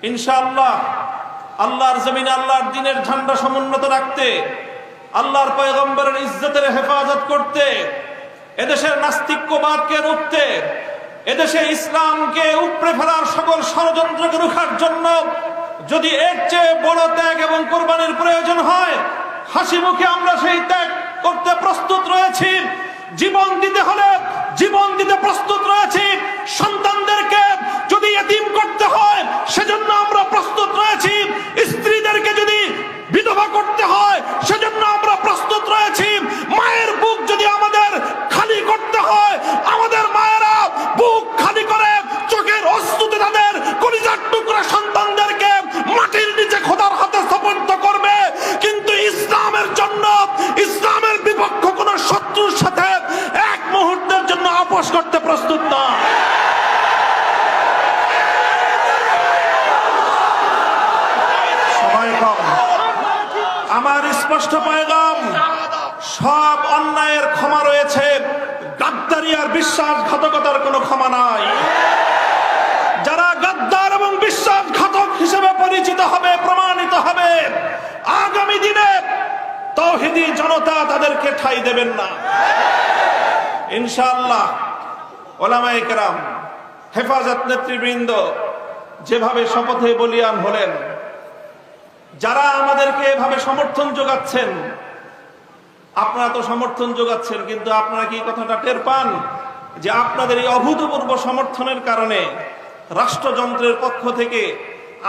ইনশাআল্লাহ আল্লাহর জমিনে আল্লাহর দ্বীনের ঝান্ডা সমুন্নত রাখতে, আল্লাহর পয়গম্বরের ইজ্জতের হেফাজত করতে, এদেশের নাস্তিক্যবাদকে রুখতে, এদেশে ইসলামকে উপড়ে ফেলার সকল ষড়যন্ত্রকে রুখার জন্য যদি এর চেয়ে বড় ত্যাগ এবং কোরবানির প্রয়োজন হয়, হাসি মুখে আমরা সেই ত্যাগ করতে প্রস্তুত রয়েছি। জীবন দিতে হলে জীবন দিতে প্রস্তুত রয়েছি। সন্তানদেরকে যদি এতিম করতে হয় সেজন্য আমরা প্রস্তুত রয়েছি। স্ত্রীদেরকে যদি বিধবা করতে হয় সেজন্য আমরা প্রস্তুত রয়েছি। মায়ের বুক যদি আমাদের খালি করতে হয়, আমাদের মায়েরা বুক খালি করে চোখের অশ্রুতে তাদের কলিজার টুকরা সন্তানদেরকে মাটির নিচে খোদার হাতে সমর্পিত করবে। কিন্তু ইসলামের জন্য, ইসলামের বিপক্ষ কোন শত্রুর সাথে এক মুহূর্তের জন্য আপোষ করতে প্রস্তুত না। সবাই কম, আমার স্পষ্ট পয়গাম, সব অন্যায়ের ক্ষমা রয়েছে, গাদ্দারি আর বিশ্বাসঘাতকতার কোনো ক্ষমা নাই। যারা গাদ্দার এবং বিশ্বাসঘাতক হিসেবে পরিচিত হবে, প্রমাণিত হবে, আগামী দিনে তাওহীদি জনতা তাদেরকে ঠাঁই দেবেন না ইনশাআল্লাহ। ওলামায়ে কেরাম, হেফাজত নেতৃবৃন্দ যেভাবে শপথে বলিয়ান হলেন, যারা আমাদেরকে এভাবে সমর্থন যোগাচ্ছেন, আপনারা তো সমর্থন যোগাচ্ছেন, কিন্তু আপনারা কি কথাটা টের পান যে আপনাদের এই অভূতপূর্ব সমর্থনের কারণে রাষ্ট্রযন্ত্রের পক্ষ থেকে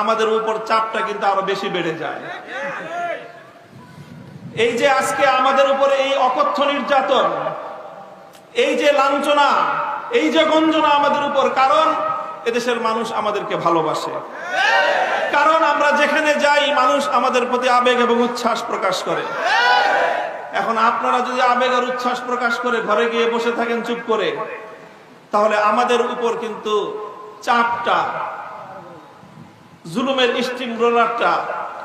আমাদের উপর চাপটা কিন্তু আরো বেশি বেড়ে যায়। এই যে আজকে আমাদের উপরে এই অকথ্য নির্যাতন, এই যে লাঞ্ছনা, এই যে গঞ্জনা আমাদের উপর, কারণ এদেশের মানুষ আমাদেরকে ভালোবাসে, কারণ আমরা যেখানে যাই মানুষ আমাদের প্রতি আবেগ এবং উচ্ছ্বাস প্রকাশ করে। এখন আপনারা যদি আবেগ আর উচ্ছ্বাস প্রকাশ করে ঘরে গিয়ে বসে থাকেন চুপ করে, তাহলে আমাদের উপর কিন্তু চাপটা, জুলুমের স্টিম রোলারটা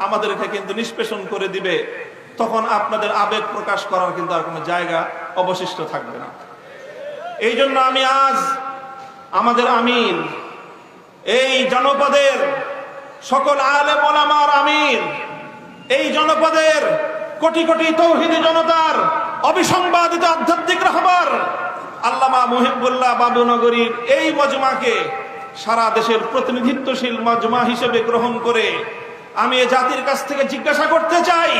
আমাদেরকে কিন্তু নিষ্পেষণ করে দিবে। তখন আপনাদের আবেগ প্রকাশ করার কিন্তু আর কোনো জায়গা অবশিষ্ট থাকবে না। এই জন্য আমি আজ আমাদের আমির, এই জনপদের সকল আলেম ওলামার আমির, এই জনপদের কোটি কোটি তাওহীদি জনতার অবিসংবাদিত আধ্যাত্মিক রাহবার আল্লামা মুহিবুল্লাহ বাবুনগরীর এই মজমাকে সারা দেশের প্রতিনিধিত্বশীল মজমা হিসেবে গ্রহণ করে আমি এ জাতির কাছ থেকে জিজ্ঞাসা করতে চাই,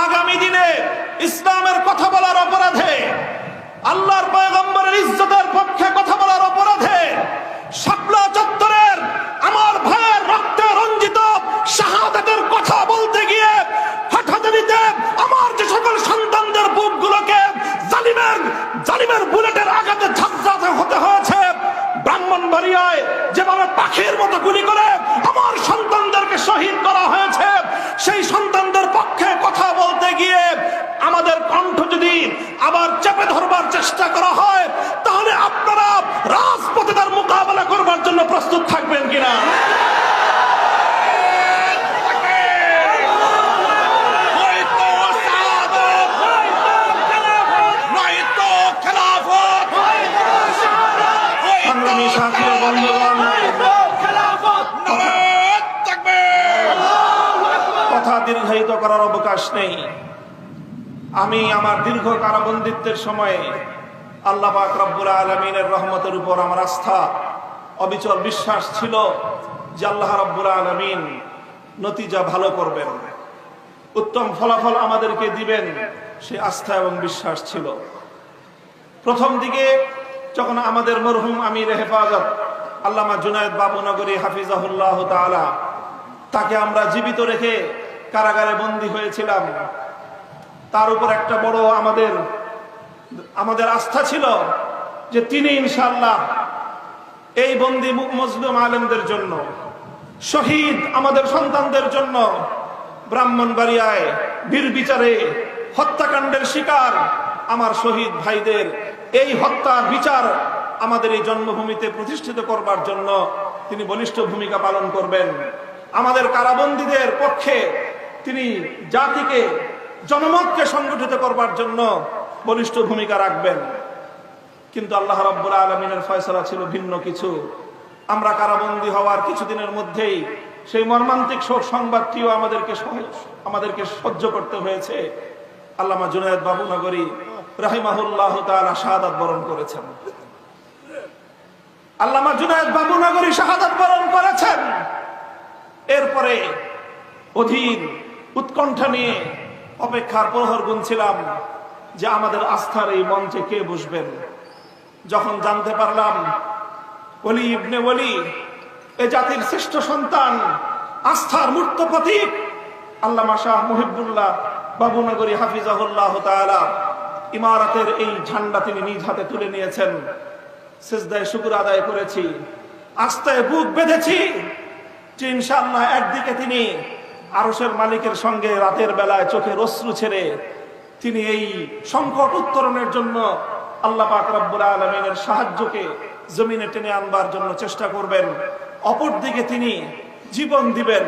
আগামী দিনে ইসলামের কথা বলার অপরাধে, আল্লাহর পয়গম্বরের ইজ্জতের পক্ষে কথা বলার অপরাধে শাপলা চত্বরের আমার ভাইয়ের রক্তে রঞ্জিত শাহাদাতের কথা বলতে গিয়ে হাঁটাদারিতে আমার যে সকল সন্তানদের বুকগুলোকে জালিমের বুলেটের আঘাতে ঝাঁঝরাতে হতে হয়েছে, ব্রাহ্মণবাড়িয়ায় যেভাবে পাখির মতো গুলি করে আমার সন্তানদেরকে শহীদ করা হয়েছে, সেই সন্তানদের পক্ষে কথা বলতে গিয়ে আমাদের কণ্ঠ যদি আবার চেপে ধরবার চেষ্টা করা হয়, তাহলে আপনারা রাজপথে তার মোকাবেলা করবার জন্য প্রস্তুত থাকবেন কিনা? কথা দীর্ঘায়িত করার অবকাশ নেই। আমি আমার দীর্ঘ কারাবন্দিত্বের সময়ে আল্লাহ পাক রব্বুল আলামিনের রহমতের উপর আমার আস্থা, অবিচল বিশ্বাস ছিল যে আল্লাহ রব্বুল আলামিন নতিজা ভালো করবেন, উত্তম ফলাফল আমাদেরকে দিবেন, সে আস্থা এবং বিশ্বাস ছিল। প্রথম দিকে যখন আমাদের মরহুম আমির হেফাজত আল্লামা জুনায়েদ বাবুনগরী হাফিজাহুল্লাহ তাআলা, তাকে আমরা জীবিত রেখে কারাগারে বন্দী হয়েছিলাম, তার উপর একটা বড় আমাদের আস্থা ছিল যে তিনি ইনশাআল্লাহ এই বন্দী মজলুম আলেমদের জন্য, শহীদ আমাদের সন্তানদের জন্য, ব্রাহ্মণবাড়িয়ায় বীর বিচারে হত্যাকাণ্ডের শিকার আমার শহীদ ভাইদের এই হত্যার বিচার আমাদের এই জন্মভূমিতে প্রতিষ্ঠিত করবার জন্য তিনি বলিষ্ঠ ভূমিকা পালন করবেন। আমাদের কারাবন্দীদের পক্ষে তিনি জাতিকে, জনমতকে সংগঠিত করবার জন্য বলিষ্ঠ ভূমিকা রাখবেন। কিন্তু আল্লাহ রাব্বুল আলামিনের ফয়সালা ছিল ভিন্ন কিছু। আমরা কারাবন্দী হওয়ার কিছুদিনের মধ্যেই সেই মর্মান্তিক শোক সংবাদটিও আমাদেরকে সহ্য করতে হয়েছে। আল্লামা জুনায়েদ বাবুনগরী রাহিমাহুল্লাহ তাআলা শাহাদাত বরণ করেছেন। আল্লামা জুনায়েদ বাবুনগরী শাহাদাত বরণ করেছেন। এরপরে অধীর উৎকণ্ঠা নিয়ে অপেক্ষার প্রহর গুনছিলাম যে আমাদের আস্থার এই মঞ্চে কে বসবেন। যখন জানতে পারলাম ওলি ইবনে ওলি, এ জাতির শ্রেষ্ঠ সন্তান, আস্থার মূর্ত প্রতীক আল্লামা শাহ মুহিবুল্লাহ বাবুনগরী হাফিজাহুল্লাহ তাআলা ইমারতের এই ঝান্ডা তিনি নিজ হাতে তুলে নিয়েছেন, সিজদায়ে শুকর আদায় করেছি, আস্থায় বুক বেঁধেছি যে ইনশাআল্লাহ একদিকে তিনি আরশের মালিকের সঙ্গে রাতের বেলায় চোখের অশ্রু ছেড়ে তিনি এই সংকট উত্তরণের জন্য আল্লাহ পাক রব্বুল আলামিনের সাহায্যকে জমিনে টেনে আনবার জন্য চেষ্টা করবেন। অপরদিকে তিনি জীবন দিবেন,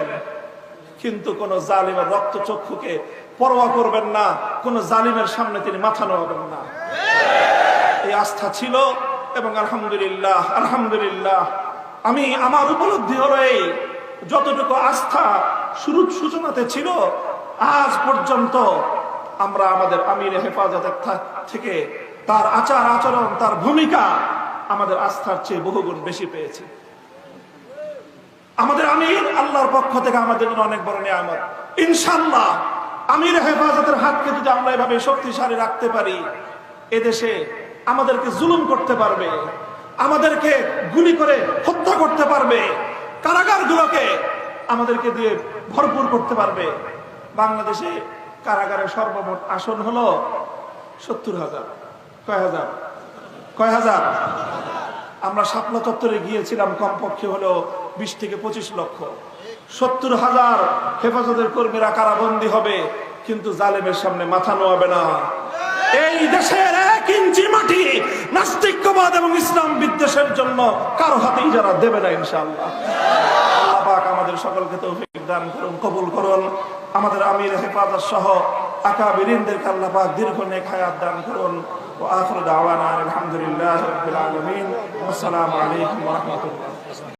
কিন্তু কোন জালিমের রক্তচক্ষুকে পরোয়া করবেন না, কোন জালিমের সামনে তিনি মাথা নোয়াবেন না। এই আস্থা ছিল এবং আলহামদুলিল্লাহ আলহামদুলিল্লাহ আমি আমার উপলব্ধি হলো এই যতটুকু আস্থা শুরুর সূচনাতে ছিল আজ পর্যন্ত আমরা আমাদের আমিরে হেফাজতের থেকে তার আচার আচরণ, তার ভূমিকা আমাদের আস্থার চেয়ে বহুগুণ বেশি পেয়েছি। আমাদের আমির আল্লাহর পক্ষ থেকে আমাদের জন্য অনেক বড় নিয়ামত। ইনশাআল্লাহ আমির হেফাজতের হাতকে যদি আমরা এভাবে শক্তিশালী রাখতে পারি, এদেশে আমাদেরকে জুলুম করতে পারবে, আমাদেরকে গুলি করে হত্যা করতে পারবে, কারাগারগুলোকে আমাদেরকে দিয়ে ভরপুর করতে পারবে। বাংলাদেশে কারাগারের সর্বমোট আসন হলো ৭০,০০০। কয় হাজার? আমরা শাপলা চত্বরে গিয়েছিলাম, কমপক্ষে হলো ২০ থেকে ২৫ লক্ষ। ৭০,০০০ হেফাজতের কর্মীরা কারাবন্দী হবে, কিন্তু জালেমের সামনে মাথা নোয়াবে না। এই দেশের ১ ইঞ্চি মাটি নাস্তিক্যবাদ এবং ইসলাম বিদ্বেষের জন্য কারো হাতেই যারা দেবে না ইনশাআল্লাহ। আল্লাহ পাক আমাদের সকলকে তৌফিক দান করুন, কবুল করুন। আমাদের আমির হেফাজত সহ আকাবিরিনদেরকে আল্লাহ পাক দীর্ঘ নেক হায়াত দান করুন। ওয়া আখিরু দাওয়ানা আলহামদুলিল্লাহি রাব্বিল আলামিন। আসসালামু আলাইকুম ওয়া রাহমাতুল্লাহ।